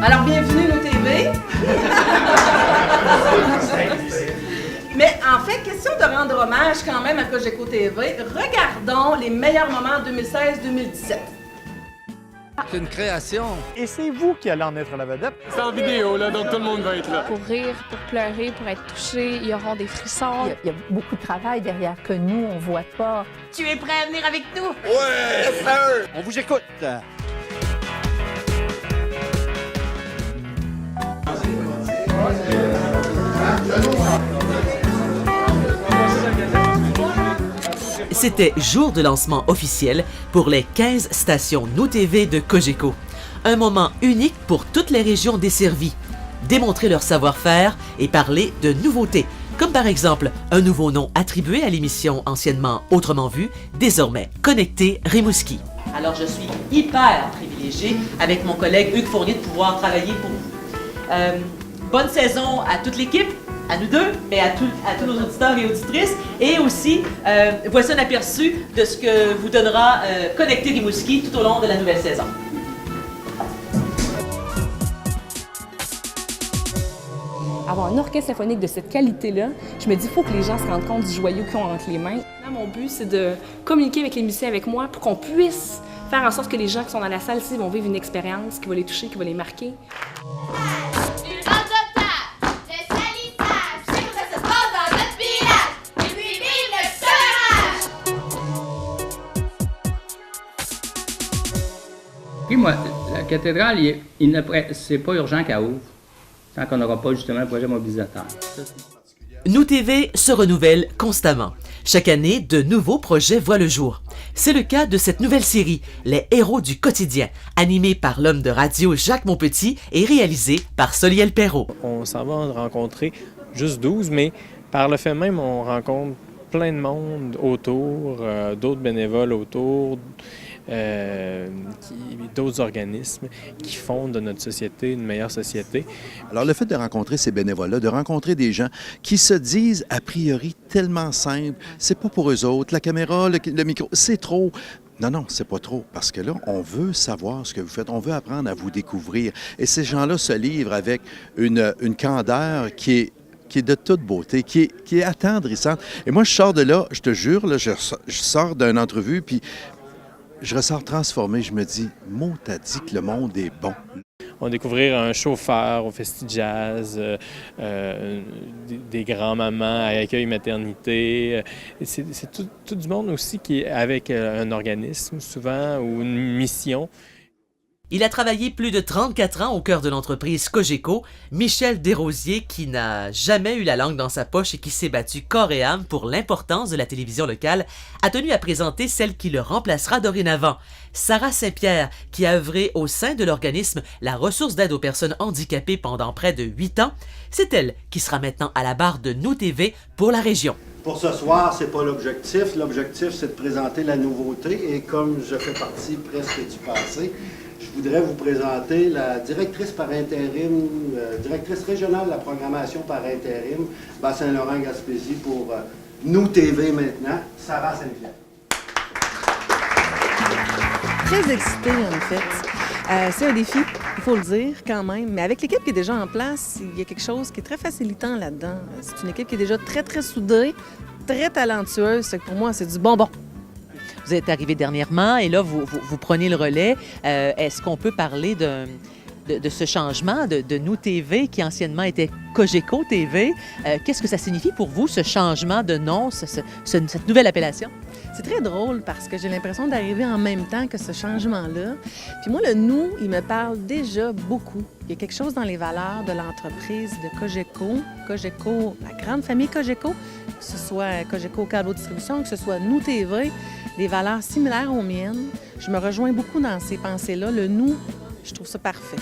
Alors, bienvenue Nous TV. Mais en fait, question de rendre hommage quand même à Cogeco TV, regardons les meilleurs moments 2016-2017. C'est une création. Et c'est vous qui allez en être la vedette. C'est en vidéo, là, donc tout le monde va être là. Pour rire, pour pleurer, pour être touché, ils auront des frissons. Il y a beaucoup de travail derrière que nous, on voit pas. Tu es prêt à venir avec nous? Ouais, sir! On vous écoute. C'était jour de lancement officiel pour les 15 stations Nous TV de Cogeco. Un moment unique pour toutes les régions desservies. Démontrer leur savoir-faire et parler de nouveautés, comme par exemple un nouveau nom attribué à l'émission anciennement Autrement Vu, désormais Connecté Rimouski. Alors je suis hyper privilégiée avec mon collègue Hugues Fournier de pouvoir travailler pour vous. Bonne saison à toute l'équipe, à nous deux, mais à tous nos auditeurs et auditrices. Et aussi, voici un aperçu de ce que vous donnera Connecté Rimouski tout au long de la nouvelle saison. Avoir un orchestre symphonique de cette qualité-là, je me dis qu'il faut que les gens se rendent compte du joyau qu'ils ont entre les mains. Mon but, c'est de communiquer avec les musiciens avec moi pour qu'on puisse faire en sorte que les gens qui sont dans la salle ici vont vivre une expérience qui va les toucher, qui va les marquer. Puis moi, la cathédrale, c'est pas urgent qu'elle ouvre, tant qu'on n'aura pas justement le projet mobilisateur. Nous TV se renouvelle constamment. Chaque année, de nouveaux projets voient le jour. C'est le cas de cette nouvelle série, Les héros du quotidien, animée par l'homme de radio Jacques Monpetit et réalisée par Soliel Perrault. On s'en va rencontrer juste 12, mais par le fait même, on rencontre plein de monde autour, d'autres bénévoles autour, d'autres organismes qui font de notre société une meilleure société. Alors le fait de rencontrer ces bénévoles-là, de rencontrer des gens qui se disent a priori tellement simples, c'est pas pour eux autres, la caméra, le micro, c'est trop. Non, c'est pas trop, parce que là, on veut savoir ce que vous faites, on veut apprendre à vous découvrir. Et ces gens-là se livrent avec une candeur qui est de toute beauté, qui est attendrissante. Et moi, je sors de là, je te jure, là, je sors d'une entrevue, puis je ressors transformé. Je me dis, mot t'as dit que le monde est bon. On va découvrir un chauffeur au Festi Jazz, des grands-mamans à accueil maternité. C'est tout du monde aussi qui est avec un organisme, souvent, ou une mission. Il a travaillé plus de 34 ans au cœur de l'entreprise Cogeco, Michel Desrosiers, qui n'a jamais eu la langue dans sa poche et qui s'est battu corps et âme pour l'importance de la télévision locale, a tenu à présenter celle qui le remplacera dorénavant. Sarah Saint-Pierre, qui a œuvré au sein de l'organisme La Ressource d'aide aux personnes handicapées pendant près de 8 ans, c'est elle qui sera maintenant à la barre de Nous TV pour la région. Pour ce soir, c'est pas l'objectif. L'objectif, c'est de présenter la nouveauté. Et comme je fais partie presque du passé, je voudrais vous présenter la directrice par intérim, directrice régionale de la programmation par intérim, Bas-Saint-Laurent-Gaspésie pour Nous TV maintenant, Sarah Saint-Pierre. Très excitée, en fait. C'est un défi, il faut le dire quand même. Mais avec l'équipe qui est déjà en place, il y a quelque chose qui est très facilitant là-dedans. C'est une équipe qui est déjà très, très soudée, très talentueuse. C'est que pour moi, c'est du bonbon. Vous êtes arrivé dernièrement et là, vous prenez le relais. Est-ce qu'on peut parler de ce changement de Nous TV qui anciennement était Cogeco TV? Qu'est-ce que ça signifie pour vous, ce changement de nom, cette nouvelle appellation? C'est très drôle parce que j'ai l'impression d'arriver en même temps que ce changement-là. Puis moi, le « nous », il me parle déjà beaucoup. Il y a quelque chose dans les valeurs de l'entreprise de Cogeco, la grande famille Cogeco, que ce soit Cogeco Câble Distribution, que ce soit Nous TV, des valeurs similaires aux miennes. Je me rejoins beaucoup dans ces pensées-là. Le « nous », je trouve ça parfait.